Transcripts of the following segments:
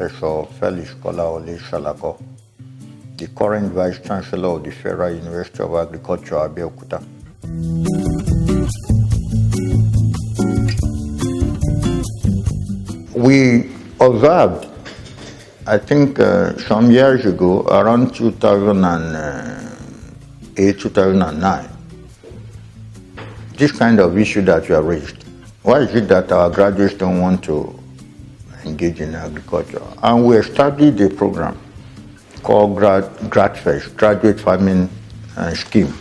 Professor Felix Salako, the current Vice Chancellor of the Federal University of Agriculture, Abeokuta. We observed, I think some years ago, around 2008, 2009, this kind of issue that you have raised. Why is it that our graduates don't want to engage in agriculture? And we established a program called GradFest, Graduate Farming Scheme.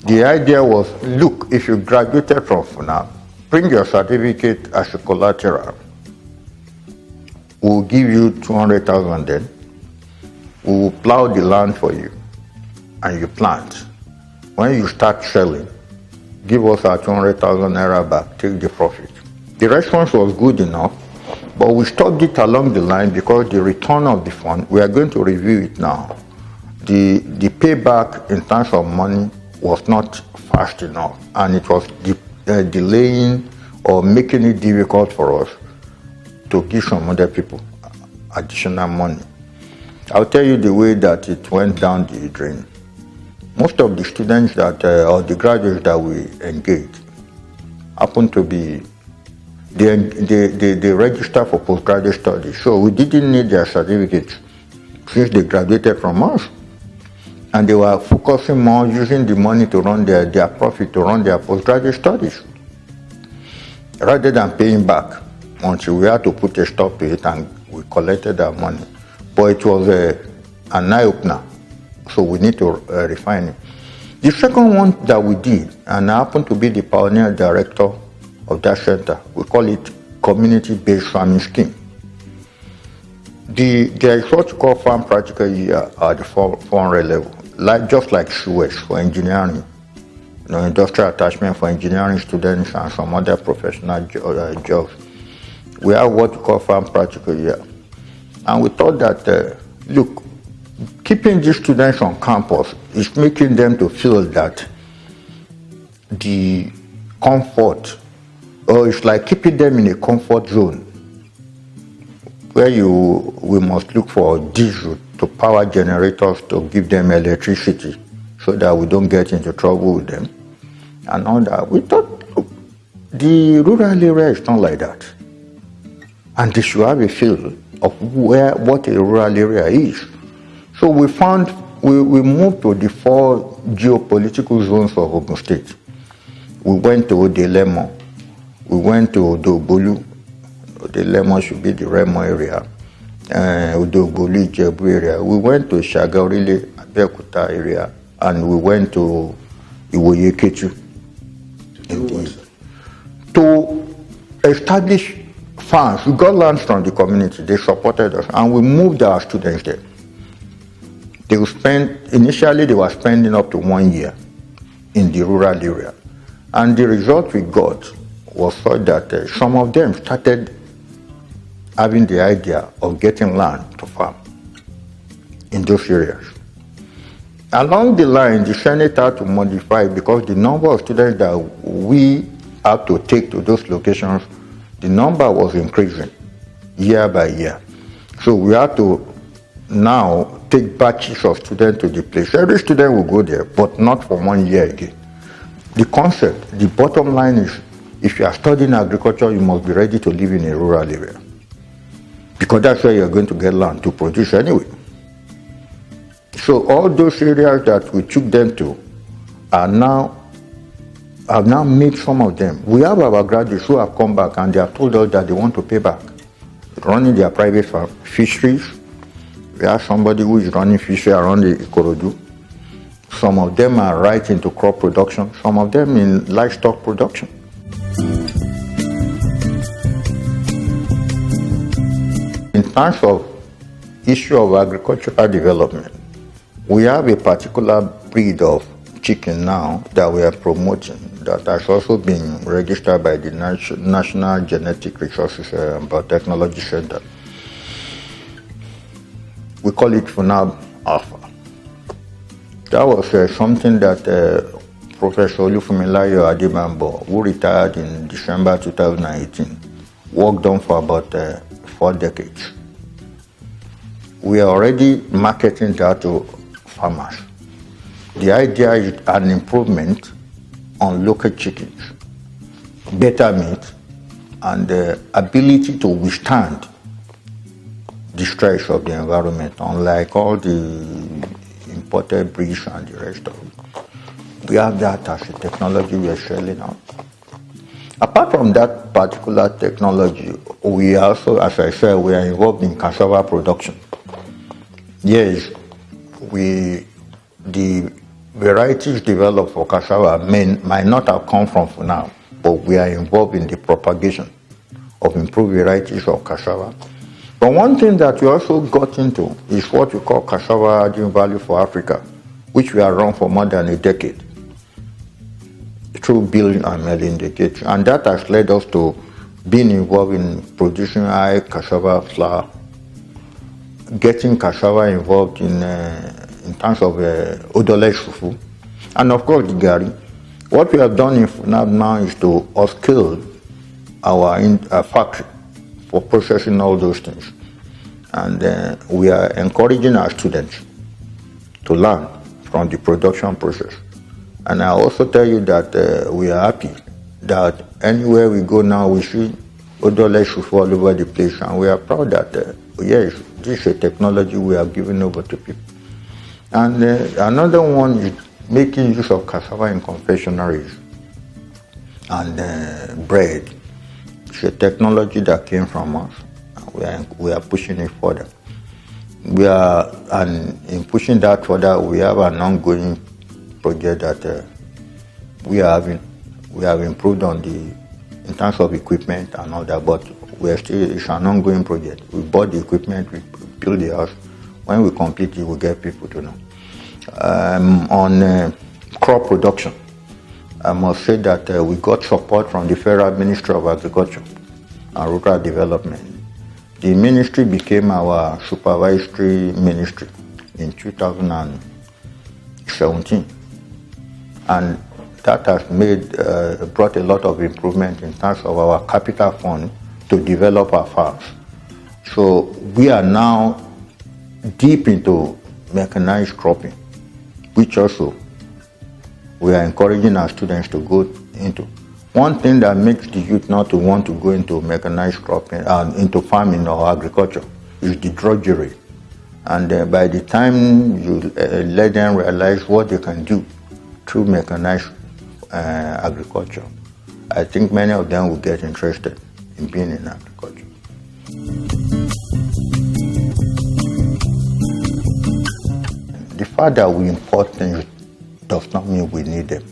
The idea was, look, if you graduated from UNAAB, bring your certificate as a collateral. We'll give you 200,000 then. We will plow the land for you, and you plant. When you start selling, give us our 200,000 naira back, take the profit. The response was good enough, but we stopped it along the line because the return of the fund, we are going to review it now. The payback in terms of money was not fast enough, and it was delaying or making it difficult for us to give some other people additional money. I'll tell you the way that it went down the drain. Most of the students that, or the graduates that we engaged, happen to be, they register for postgraduate studies. So we didn't need their certificates since they graduated from us. And they were focusing more using the money to run their profit, to run their postgraduate studies, rather than paying back until we had to put a stop to it and we collected our money. But it was an eye-opener. So we need to refine it. The second one that we did, and I happen to be the pioneer director of that center, we call it community-based farming scheme. There is what you call farm practical year at the 400 level, just like SUES for engineering, industrial attachment for engineering students and some other professional jobs. We have what we call farm practical year. And we thought that, look, keeping these students on campus is making them to feel that the comfort, or it's like keeping them in a comfort zone where we must look for diesel to power generators to give them electricity so that we don't get into trouble with them and all that. We thought, look, the rural area is not like that. And they should have a feel of what a rural area is. So we moved to the 4 geopolitical zones of Ogun State. We went to Odelemo, we went to Odogbolu. Odelemo should be the Remo area, Odogbolu, Ijebu area. We went to Shagaorile, Abeokuta area, and we went to Iwoye-Ketu. To establish farms. We got lands from the community, they supported us, and we moved our students there. Initially they were spending up to 1 year in the rural area. And the result we got was such that some of them started having the idea of getting land to farm in those areas. Along the line, the Senate had to modify because the number of students that we had to take to those locations, the number was increasing year by year. So we had to now take batches of students to the place. Every student will go there, but not for 1 year again. The concept, the bottom line is, if you are studying agriculture, you must be ready to live in a rural area. Because that's where you're going to get land to produce anyway. So all those areas that we took them to have now made some of them. We have our graduates who have come back and they have told us that they want to pay back, running their private fisheries. We have somebody who is running fishery around the Ikorodu. Some of them are right into crop production, some of them in livestock production. In terms of issue of agricultural development, we have a particular breed of chicken now that we are promoting that has also been registered by the National Genetic Resources and Biotechnology Center. We call it FUNAB Alpha. That was something that Professor Olufunmilayo Adebambo, who retired in December 2018, worked on for about 4 decades. we are already marketing that to farmers. The idea is an improvement on local chickens, better meat, and the ability to withstand the stress of the environment, unlike all the imported breeds and the rest of it. We have that as a technology we are selling out. Apart from that particular technology, we also, as I said, we are involved in cassava production. Yes, the varieties developed for cassava might not have come from FUNAAB, but we are involved in the propagation of improved varieties of cassava. But one thing that we also got into is what we call cassava adding value for Africa, which we have run for more than a decade through Bill and Melinda Gates, and that has led us to being involved in producing high cassava flour, getting cassava involved in terms of odorless fufu, and of course the gari. What we have done in FUNAAB now is to upscale our factory for processing all those things, and we are encouraging our students to learn from the production process. And I also tell you that we are happy that anywhere we go now we see odorless fufu all over the place, and we are proud that yes, this is a technology we are giving over to people. And another one is making use of cassava in confectionaries and bread. It's a technology that came from us, and we are pushing it further. And in pushing that further, we have an ongoing project that we are having. We have improved on in terms of equipment and all that, but it's an ongoing project. We bought the equipment, we built the house. When we complete it, we get people to know. On crop production, I must say that we got support from the Federal Ministry of Agriculture and Rural Development. The ministry became our supervisory ministry in 2017, and that has brought a lot of improvement in terms of our capital fund to develop our farms. So we are now deep into mechanized cropping, which also we are encouraging our students to go into. One thing that makes the youth not to want to go into mechanized cropping and into farming or agriculture is the drudgery. And by the time you let them realize what they can do through mechanized agriculture, I think many of them will get interested in being in agriculture. The fact that we import things does not mean we need them.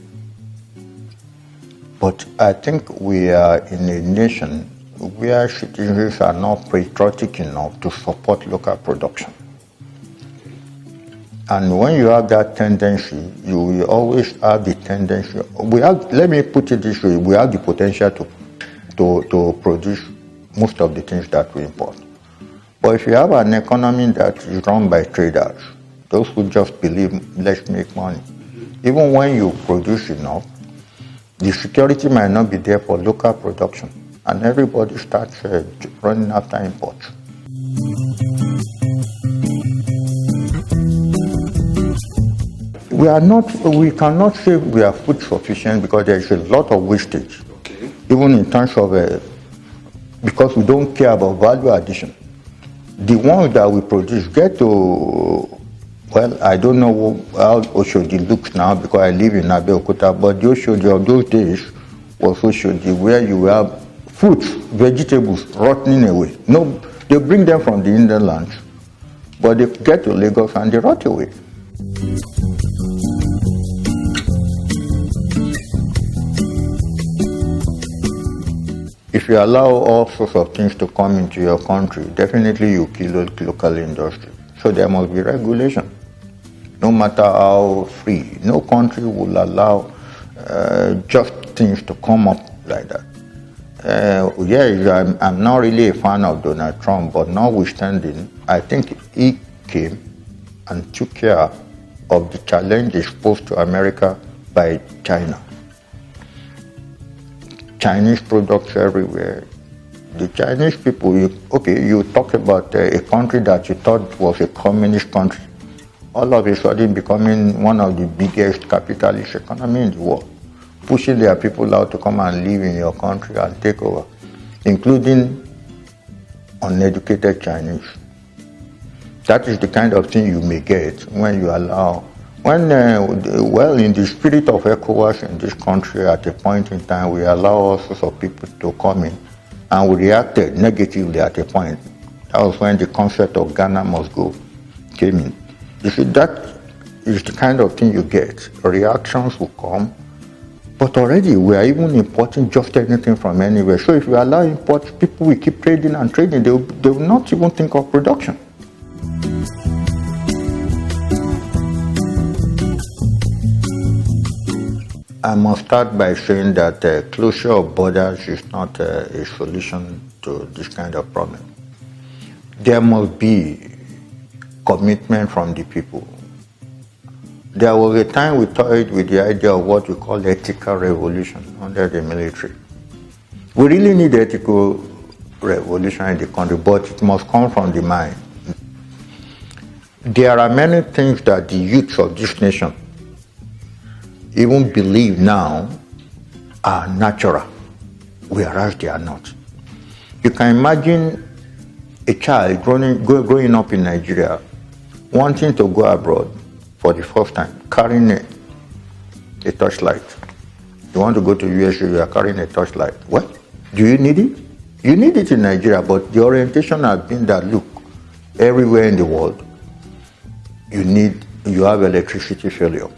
But I think we are in a nation where citizens are not patriotic enough to support local production. And when you have that tendency, you will always have the tendency. Let me put it this way: we have the potential to produce most of the things that we import. But if you have an economy that is run by traders, those who just believe, let's make money, even when you produce enough, the security might not be there for local production, and everybody starts running after imports. We cannot say we are food sufficient because there is a lot of wastage, even in terms of, because we don't care about value addition. The ones that we produce get to, well, I don't know how Oshodi looks now because I live in Abeokuta, but the Oshodi of those days was Oshodi where you have fruits, vegetables rotting away. No, they bring them from the Indian lands, but they get to Lagos and they rot away. If you allow all sorts of things to come into your country, definitely you kill local industry. So there must be regulation. No matter how free, no country will allow just things to come up like that. I'm not really a fan of Donald Trump, but notwithstanding, I think he came and took care of the challenges posed to America by China. Chinese products everywhere, The Chinese people, you talk about a country that you thought was a communist country, all of a sudden becoming one of the biggest capitalist economy in the world, pushing their people out to come and live in your country and take over, including uneducated Chinese. That is the kind of thing you may get when you allow, in the spirit of ECOWAS in this country, at a point in time, we allow all sorts of people to come in, and we reacted negatively at a point. That was when the concept of Ghana must go came in. You see, that is the kind of thing you get. Reactions will come, but already we are even importing just anything from anywhere. So if we allow imports, people will keep trading and trading. They will not even think of production. I must start by saying that closure of borders is not a solution to this kind of problem. There must be commitment from the people. There was a time we toyed with the idea of what we call ethical revolution under the military. We really need ethical revolution in the country, but it must come from the mind. There are many things that the youth of this nation even believe now are natural, whereas they are not. You can imagine a child growing up in Nigeria, wanting to go abroad for the first time, carrying a torchlight. You want to go to USA, you are carrying a torchlight. What? Do you need it? You need it in Nigeria, but the orientation has been that, look, everywhere in the world, you have electricity failure.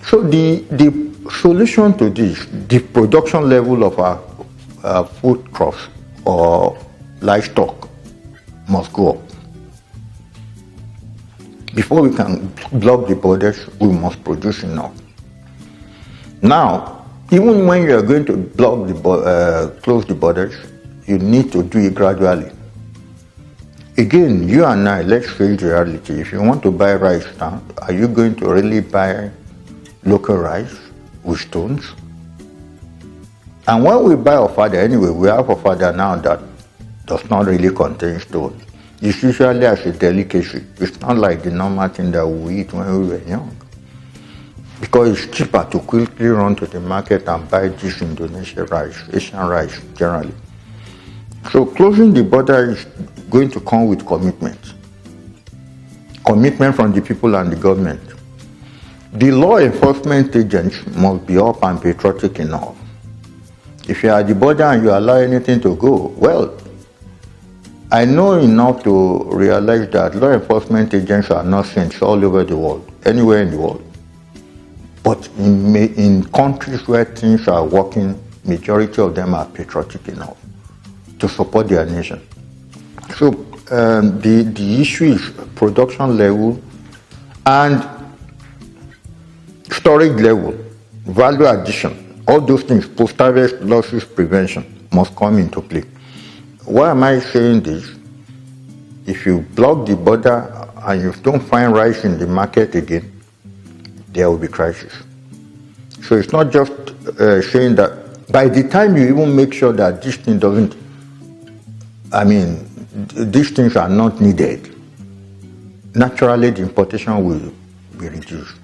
So the solution to this, the production level of our food crops or livestock must go up. Before we can block the borders, we must produce enough. Now, even when you are going to close the borders, you need to do it gradually. Again, you and I, let's face the reality. If you want to buy rice now, are you going to really buy local rice with stones? And when we buy ofada, anyway, we have ofada now that does not really contain stones. It's usually as a delicacy. It's not like the normal thing that we eat when we were young. Because it's cheaper to quickly run to the market and buy this Indonesian rice, Asian rice generally. So closing the border is going to come with commitment. Commitment from the people and the government. The law enforcement agents must be up and patriotic enough. If you are at the border and you allow anything to go, well, I know enough to realize that law enforcement agents are not saints all over the world, anywhere in the world. But in countries where things are working, majority of them are patriotic enough to support their nation. So the issue is production level and storage level, value addition, all those things, post-harvest losses prevention must come into play. Why am I saying this? If you block the border and you don't find rice in the market again, there will be crisis. So it's not just saying that by the time you even make sure that this thing doesn't, these things are not needed, naturally the importation will be reduced.